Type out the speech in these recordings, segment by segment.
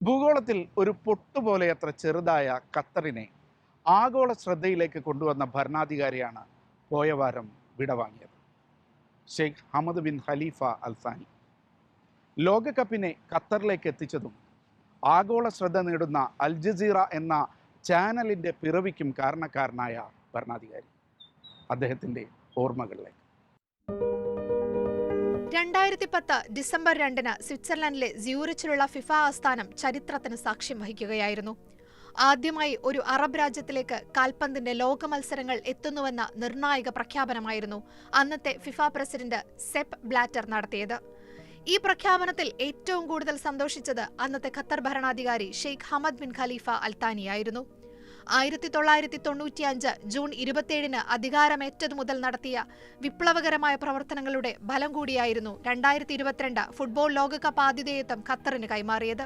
ഭൂഗോളത്തിൽ ഒരു പൊട്ടുപോലെയത്ര ചെറുതായ ഖത്തറിനെ ആഗോള ശ്രദ്ധയിലേക്ക് കൊണ്ടുവന്ന ഭരണാധികാരിയാണ് പോയ വാരം വിടവാങ്ങിയത്. ഷെയ്ഖ് ഹമദ് ബിൻ ഖലീഫ അൽസാനി ലോകകപ്പിനെ ഖത്തറിലേക്ക് എത്തിച്ചതും ആഗോള ശ്രദ്ധ നേടുന്ന അൽ ജസീറ എന്ന ചാനലിൻ്റെ പിറവിക്കും കാരണക്കാരനായ ഭരണാധികാരി. അദ്ദേഹത്തിൻ്റെ ഓർമ്മകളിലേക്ക്. 2010 ഡിസംബർ 2 സ്വിറ്റ്സർലൻഡിലെ സ്യൂറിച്ചിലുള്ള ഫിഫ ആസ്ഥാനം ചരിത്രത്തിന് സാക്ഷ്യം വഹിക്കുകയായിരുന്നു. ആദ്യമായി ഒരു അറബ് രാജ്യത്തിലേക്ക് കാൽപന്തിന്റെ ലോക മത്സരങ്ങൾ എത്തുന്നുവെന്ന നിർണായക പ്രഖ്യാപനമായിരുന്നു അന്നത്തെ ഫിഫ പ്രസിഡന്റ് സെപ്പ് ബ്ലാറ്റർ നടത്തിയത്. ഈ പ്രഖ്യാപനത്തിൽ ഏറ്റവും കൂടുതൽ സന്തോഷിച്ചത് അന്നത്തെ ഖത്തർ ഭരണാധികാരി ഷെയ്ഖ് ഹമദ് ബിൻ ഖലീഫ അൽത്താനിയായിരുന്നു. 1995 ജൂൺ 27 അധികാരമേറ്റതു മുതൽ നടത്തിയ വിപ്ലവകരമായ പ്രവർത്തനങ്ങളുടെ ഫലം കൂടിയായിരുന്നു 2022 ഫുട്ബോൾ ലോകകപ്പ് ആതിഥേയത്വം ഖത്തറിന് കൈമാറിയത്.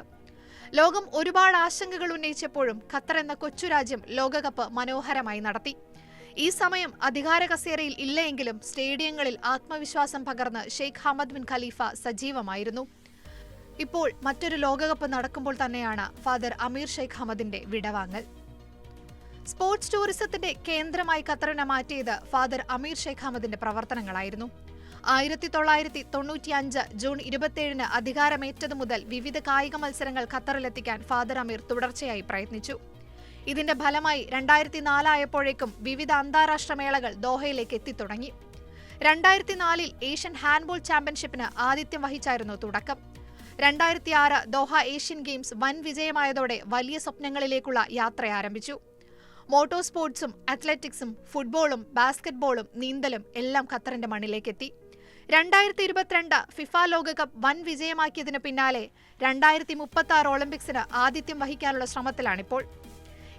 ലോകം ഒരുപാട് ആശങ്കകൾ ഉന്നയിച്ചപ്പോഴും ഖത്തർ എന്ന കൊച്ചു രാജ്യം ലോകകപ്പ് മനോഹരമായി നടത്തി. ഈ സമയം അധികാര കസേരയിൽ ഇല്ലെങ്കിലും സ്റ്റേഡിയങ്ങളിൽ ആത്മവിശ്വാസം പകർന്ന് ഷെയ്ഖ് ഹമദ് ബിൻ ഖലീഫ സജീവമായിരുന്നു. ഇപ്പോൾ മറ്റൊരു ലോകകപ്പ് നടക്കുമ്പോൾ തന്നെയാണ് ഫാദർ അമീർ ഷെയ്ഖ് ഹമദിന്റെ വിടവാങ്ങൽ. സ്പോർട്സ് ടൂറിസത്തിന്റെ കേന്ദ്രമായി ഖത്തറിനെ മാറ്റിയത് ഫാദർ അമീർ ഷെയ്ഖ് ഹമദിന്റെ പ്രവർത്തനങ്ങളായിരുന്നു. 1995 ജൂൺ 27 അധികാരമേറ്റതു മുതൽ വിവിധ കായിക മത്സരങ്ങൾ ഖത്തറിലെത്തിക്കാൻ ഫാദർ അമീർ തുടർച്ചയായി പ്രയത്നിച്ചു. ഇതിന്റെ ഫലമായി 2004 ആയപ്പോഴേക്കും വിവിധ അന്താരാഷ്ട്ര മേളകൾ ദോഹയിലേക്ക് എത്തിത്തുടങ്ങി. 2004 ഏഷ്യൻ ഹാൻഡ്ബോൾ ചാമ്പ്യൻഷിപ്പിന് ആതിഥ്യം വഹിച്ചായിരുന്നു തുടക്കം. 2006 ദോഹ ഏഷ്യൻ ഗെയിംസ് വൻ വിജയമായതോടെ വലിയ സ്വപ്നങ്ങളിലേക്കുള്ള യാത്ര ആരംഭിച്ചു. മോട്ടോർ സ്പോർട്സും അത്ലറ്റിക്സും ഫുട്ബോളും ബാസ്കറ്റ്ബോളും നീന്തലും എല്ലാം ഖത്തറിന്റെ മണ്ണിലേക്കെത്തി. 2022 ഫിഫ ലോകകപ്പ് വൻ വിജയമാക്കിയതിനു പിന്നാലെ 2036 ഒളിമ്പിക്സിന് ആതിഥ്യം വഹിക്കാനുള്ള ശ്രമത്തിലാണിപ്പോൾ.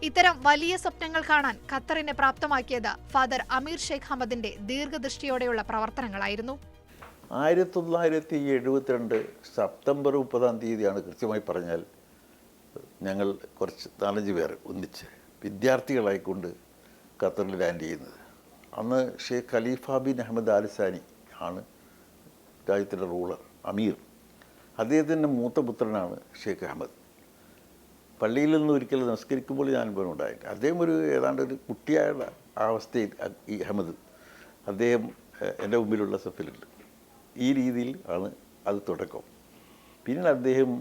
ഇത്തരം വലിയ സ്വപ്നങ്ങൾ കാണാൻ ഖത്തറിനെ പ്രാപ്തമാക്കിയത് ഫാദർ അമീർ ഷെയ്ഖ് ഹമദിന്റെ ദീർഘദൃഷ്ടിയോടെയുള്ള പ്രവർത്തനങ്ങളായിരുന്നു. 1972 സെപ്റ്റംബർ 30 കൃത്യമായി പറഞ്ഞാൽ ഞങ്ങൾ കുറച്ച് 4-5 പേർ ഒന്നിച്ച് വിദ്യാർത്ഥികളായിക്കൊണ്ട് ഖത്തറിൽ ലാൻഡ് ചെയ്യുന്നത്. അന്ന് ഷെയ്ഖ് ഖലീഫ ബിൻ അഹമ്മദ് ആലിസാനി ആണ് രാജ്യത്തിൻ്റെ റൂളർ, അമീർ. അദ്ദേഹത്തിൻ്റെ മൂത്ത പുത്രനാണ് ഷെയ്ഖ് അഹമ്മദ്. പള്ളിയിൽ നിന്ന് ഒരിക്കൽ നമസ്കരിക്കുമ്പോൾ ഞാൻ അനുഭവം ഉണ്ടായിട്ട് അദ്ദേഹം ഏതാണ്ട് ഒരു കുട്ടിയായ അവസ്ഥയിൽ ഈ അഹമ്മദ് അദ്ദേഹം എൻ്റെ മുമ്പിലുള്ള സഫിലുണ്ട്. ഈ രീതിയിൽ ആണ് അത് തുടക്കം. പിന്നീട് അദ്ദേഹം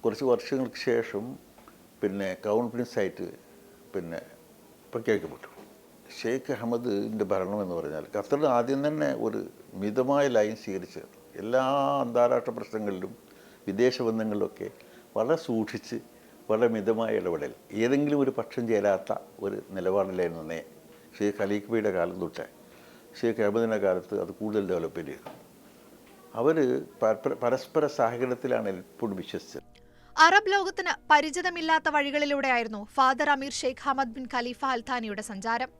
കുറച്ച് വർഷങ്ങൾക്ക് ശേഷം കൗൺപ്രിൻസായിട്ട് പ്രഖ്യാപിക്കപ്പെട്ടു. ഷെയ്ഖ് അഹമ്മദിൻ്റെ ഭരണം എന്ന് പറഞ്ഞാൽ ഖത്തറിൽ ആദ്യം തന്നെ ഒരു മിതമായ ലൈൻ സ്വീകരിച്ച് എല്ലാ അന്താരാഷ്ട്ര പ്രശ്നങ്ങളിലും വിദേശ ബന്ധങ്ങളിലൊക്കെ വളരെ സൂക്ഷിച്ച് വളരെ മിതമായ ഇടപെടൽ, ഏതെങ്കിലും ഒരു പക്ഷം ചേരാത്ത ഒരു നിലപാടിലായിരുന്നേ ഷെയ്ഖ് ഖലീഫയുടെ കാലം തൊട്ടേ ഷെയ്ഖ് അഹമ്മദിൻ്റെ കാലത്ത് അത് കൂടുതൽ ഡെവലപ്മെൻറ്റ് ചെയ്തു. അവർ പരസ്പര സഹകരണത്തിലാണ് എപ്പോഴും വിശ്വസിച്ചത്. അറബ് ലോകത്തിന് പരിചിതമില്ലാത്ത വഴികളിലൂടെയായിരുന്നു ഫാദർ അമീർ ഷെയ്ഖ് ഹമദ് ബിൻ ഖലീഫ അൽത്താനിയുടെ സഞ്ചാരം.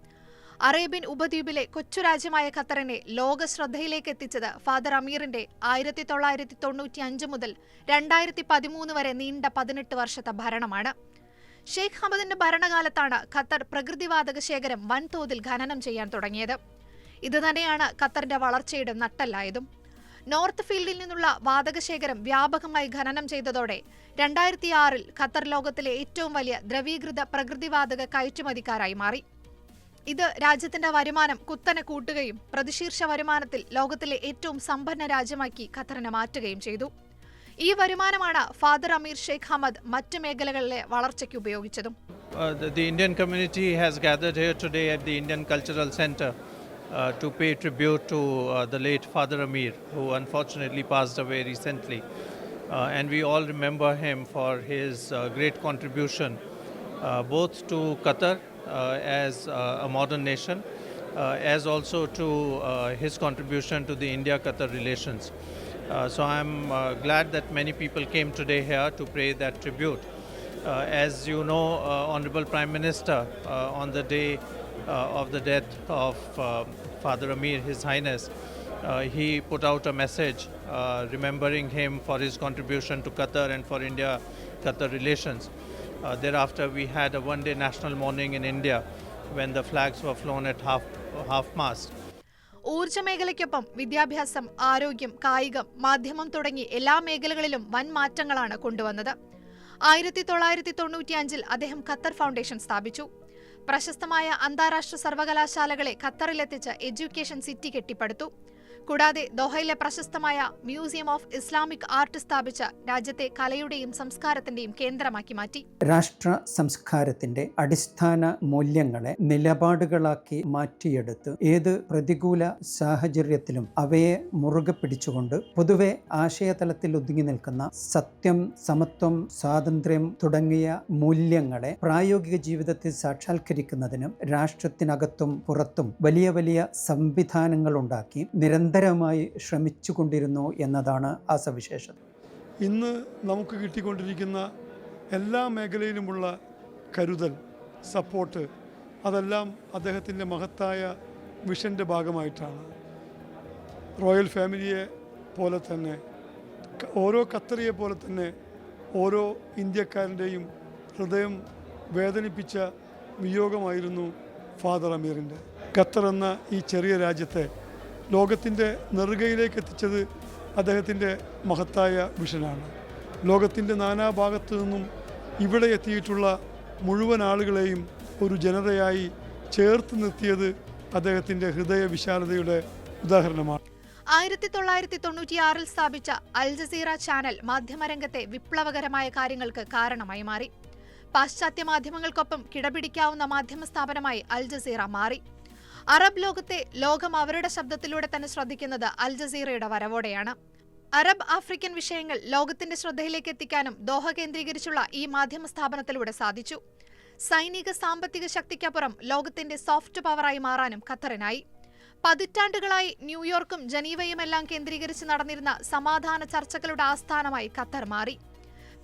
അറേബ്യൻ ഉപദ്വീപിലെ കൊച്ചു രാജ്യമായ ഖത്തറിനെ ലോക ശ്രദ്ധയിലേക്ക് എത്തിച്ചത് ഫാദർ അമീറിന്റെ 1995 മുതൽ 2013 വരെ നീണ്ട 18 വർഷത്തെ ഭരണമാണ്. ഷെയ്ഖ് ഹമദിന്റെ ഭരണകാലത്താണ് ഖത്തർ പ്രകൃതിവാതക ശേഖരം വൻതോതിൽ ഖനനം ചെയ്യാൻ തുടങ്ങിയത്. ഇതുതന്നെയാണ് ഖത്തറിന്റെ വളർച്ചയുടെ നട്ടെല്ലായതും. നോർത്ത് ഫീൽഡിൽ നിന്നുള്ള വാതകശേഖരം വ്യാപകമായി ഖനനം ചെയ്തതോടെ 2006 ഖത്തർ ലോകത്തിലെ ഏറ്റവും വലിയ ദ്രവീകൃത പ്രകൃതിവാതക കയറ്റുമതിക്കാരായി മാറി. ഇത് രാജ്യത്തിന്റെ വരുമാനം കുത്തനെ കൂട്ടുകയും പ്രതിശീർഷ വരുമാനത്തിൽ ലോകത്തിലെ ഏറ്റവും സമ്പന്ന രാജ്യമാക്കി ഖത്തറിനെ മാറ്റുകയും ചെയ്തു. ഈ വരുമാനമാണ് ഫാദർ അമീർ ഷെയ്ഖ് ഹമദ് മറ്റു മേഖലകളിലെ വളർച്ചയ്ക്ക് ഉപയോഗിച്ചതും. The Indian community has gathered here today at the Indian Cultural Center to pay tribute to the late Father Amir, who unfortunately passed away recently. And we all remember him for his great contribution both to Qatar as a modern nation, as also to his contribution to the India-Qatar relations. So I'm glad that many people came today here to pay that tribute. As you know, Honorable Prime Minister, on the day of the death of Father Amir, His Highness, he put out a message remembering him for his contribution to Qatar and for India-Qatar relations. Thereafter, we had a one-day national mourning in India when the flags were flown at half-mast. ഊർജ്ജ മേഖലയ്ക്കൊപ്പം വിദ്യാഭ്യാസം, ആരോഗ്യം, കായികം, മാധ്യമം തുടങ്ങി എല്ലാ മേഖലകളിലും വൻ മാറ്റങ്ങളാണ് കൊണ്ടുവന്നത്. 1995 അദ്ദേഹം ഖത്തർ ഫൗണ്ടേഷൻ സ്ഥാപിച്ചു. പ്രശസ്തമായ അന്താരാഷ്ട്ര സർവകലാശാലകളെ ഖത്തറിലെത്തിച്ച് എഡ്യൂക്കേഷൻ സിറ്റി കെട്ടിപ്പടുത്തു. കൂടാതെ ദോഹയിലെ പ്രശസ്തമായ മ്യൂസിയം ഓഫ് ഇസ്ലാമിക് ആർട്ട് സ്ഥാപിച്ച് രാജ്യത്തെ കലയുടെയും സംസ്കാരത്തിന്റെയും കേന്ദ്രമാക്കി മാറ്റി. രാഷ്ട്ര സംസ്കാരത്തിന്റെ അടിസ്ഥാന മൂല്യങ്ങളെ നിലപാടുകളാക്കി മാറ്റിയെടുത്ത് ഏത് പ്രതികൂല സാഹചര്യത്തിലും അവയെ മുറുകെ പിടിച്ചുകൊണ്ട് പൊതുവെ ആശയതലത്തിൽ ഒതുങ്ങി നിൽക്കുന്ന സത്യം, സമത്വം, സ്വാതന്ത്ര്യം തുടങ്ങിയ മൂല്യങ്ങളെ പ്രായോഗിക ജീവിതത്തിൽ സാക്ഷാത്കരിക്കുന്നതിനും രാഷ്ട്രത്തിനകത്തും പുറത്തും വലിയ വലിയ സംവിധാനങ്ങൾ ഉണ്ടാക്കി നിരന്തരമായി ശ്രമിച്ചുകൊണ്ടിരുന്നു എന്നതാണ് ആ സവിശേഷത. ഇന്ന് നമുക്ക് കിട്ടിക്കൊണ്ടിരിക്കുന്ന എല്ലാ മേഖലയിലുമുള്ള കരുതൽ, സപ്പോർട്ട്, അതെല്ലാം അദ്ദേഹത്തിൻ്റെ മഹത്തായ മിഷൻ്റെ ഭാഗമായിട്ടാണ്. റോയൽ ഫാമിലിയെ പോലെ തന്നെ, ഓരോ ഖത്തറിയെ പോലെ തന്നെ ഓരോ ഇന്ത്യക്കാരൻ്റെയും ഹൃദയം വേദനിപ്പിച്ച വിയോഗമായിരുന്നു ഫാദർ അമീറിൻ്റെ. ഖത്തർ എന്ന ഈ ചെറിയ രാജ്യത്തെ ലോകത്തിൻ്റെ നെറുകയിലേക്ക് എത്തിച്ചത് അദ്ദേഹത്തിൻ്റെ മഹത്തായ വിഷനാണ്. ലോകത്തിൻ്റെ നാനാഭാഗത്തു നിന്നും ഇവിടെ എത്തിയിട്ടുള്ള മുഴുവൻ ആളുകളെയും ഒരു ജനതയായി ചേർത്ത് നിർത്തിയത് അദ്ദേഹത്തിൻ്റെ ഹൃദയ വിശാലതയുടെ ഉദാഹരണമാണ്. 1996 സ്ഥാപിച്ച അൽ ജസീറ ചാനൽ മാധ്യമരംഗത്തെ വിപ്ലവകരമായ കാര്യങ്ങൾക്ക് കാരണമായി മാറി. പാശ്ചാത്യ മാധ്യമങ്ങൾക്കൊപ്പം കിടപിടിക്കാവുന്ന മാധ്യമ സ്ഥാപനമായി അൽ ജസീറ മാറി. അറബ് ലോകത്തെ ലോകം അവരുടെ ശബ്ദത്തിലൂടെ തന്നെ ശ്രദ്ധിക്കുന്നത് അൽ ജസീറയുടെ വരവോടെയാണ്. അറബ് ആഫ്രിക്കൻ വിഷയങ്ങൾ ലോകത്തിന്റെ ശ്രദ്ധയിലേക്ക് എത്തിക്കാനും ദോഹ കേന്ദ്രീകരിച്ചുള്ള ഈ മാധ്യമ സ്ഥാപനത്തിലൂടെ സാധിച്ചു. സൈനിക സാമ്പത്തിക ശക്തിക്കപ്പുറം ലോകത്തിന്റെ സോഫ്റ്റ് പവറായി മാറാനും ഖത്തറിനായി. പതിറ്റാണ്ടുകളായി ന്യൂയോർക്കും ജനീവയുമെല്ലാം കേന്ദ്രീകരിച്ച് നടന്നിരുന്ന സമാധാന ചർച്ചകളുടെ ആസ്ഥാനമായി ഖത്തർ മാറി.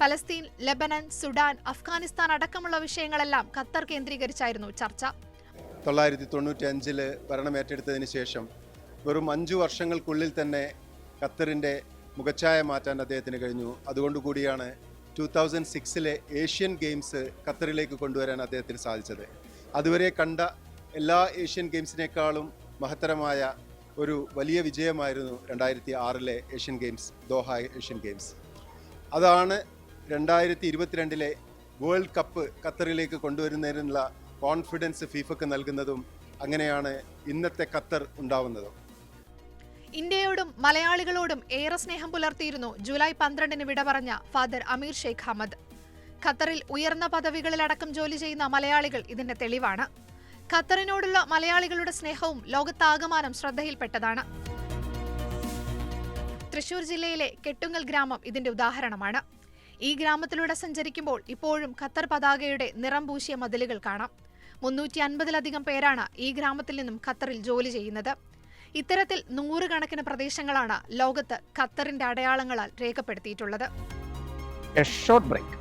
പലസ്തീൻ, ലെബനൻ, സുഡാൻ, അഫ്ഗാനിസ്ഥാൻ അടക്കമുള്ള വിഷയങ്ങളെല്ലാം ഖത്തർ കേന്ദ്രീകരിച്ചായിരുന്നു ചർച്ച. 1995 ഭരണമേറ്റെടുത്തതിന് ശേഷം വെറും 5 വർഷങ്ങൾക്കുള്ളിൽ തന്നെ ഖത്തറിൻ്റെ മുഖച്ഛായ മാറ്റാൻ അദ്ദേഹത്തിന് കഴിഞ്ഞു. അതുകൊണ്ടുകൂടിയാണ് 2006 ഏഷ്യൻ ഗെയിംസ് ഖത്തറിലേക്ക് കൊണ്ടുവരാൻ അദ്ദേഹത്തിന് സാധിച്ചത്. അതുവരെ കണ്ട എല്ലാ ഏഷ്യൻ ഗെയിംസിനേക്കാളും മഹത്തരമായ ഒരു വലിയ വിജയമായിരുന്നു 2006 Asian games, Doha Asian games. അതാണ് 2022 വേൾഡ് കപ്പ് ഖത്തറിലേക്ക് കൊണ്ടുവരുന്നതിനുള്ള കോൺഫിഡൻസ് ഫിഫക്ക് നൽകുന്നതും അങ്ങനെയാണ് ഇന്നത്തെ ഖത്തർ ഉണ്ടാവുന്നതും. ഇന്ത്യയോടും മലയാളികളോടും ഏറെ സ്നേഹം പുലർത്തിയിരുന്നു ജൂലൈ 12 വിട പറഞ്ഞ ഫാദർ അമീർ ഷെയ്ഖ് ഹമദ്. ഖത്തറിൽ ഉയർന്ന പദവികളിലടക്കം ജോലി ചെയ്യുന്ന മലയാളികൾ ഇതിന്റെ തെളിവാണ്. ഖത്തറിനോടുള്ള മലയാളികളുടെ സ്നേഹവും ലോകത്താകമാനം ശ്രദ്ധയിൽപ്പെട്ടതാണ്. തൃശൂർ ജില്ലയിലെ കെട്ടുങ്ങൽ ഗ്രാമം ഇതിന്റെ ഉദാഹരണമാണ്. ഈ ഗ്രാമത്തിലൂടെ സഞ്ചരിക്കുമ്പോൾ ഇപ്പോഴും ഖത്തർ പതാകയുടെ നിറം പൂശിയ മതിലുകൾ കാണാം. 350-ലധികം പേരാണ് ഈ ഗ്രാമത്തിൽ നിന്നും ഖത്തറിൽ ജോലി ചെയ്യുന്നത്. ഇത്തരത്തിൽ 100 കണക്കിന് പ്രദേശങ്ങളാണ് ലോകത്ത് ഖത്തറിന്റെ അടയാളങ്ങളാൽ രേഖപ്പെടുത്തിയിട്ടുള്ളത്. A short break.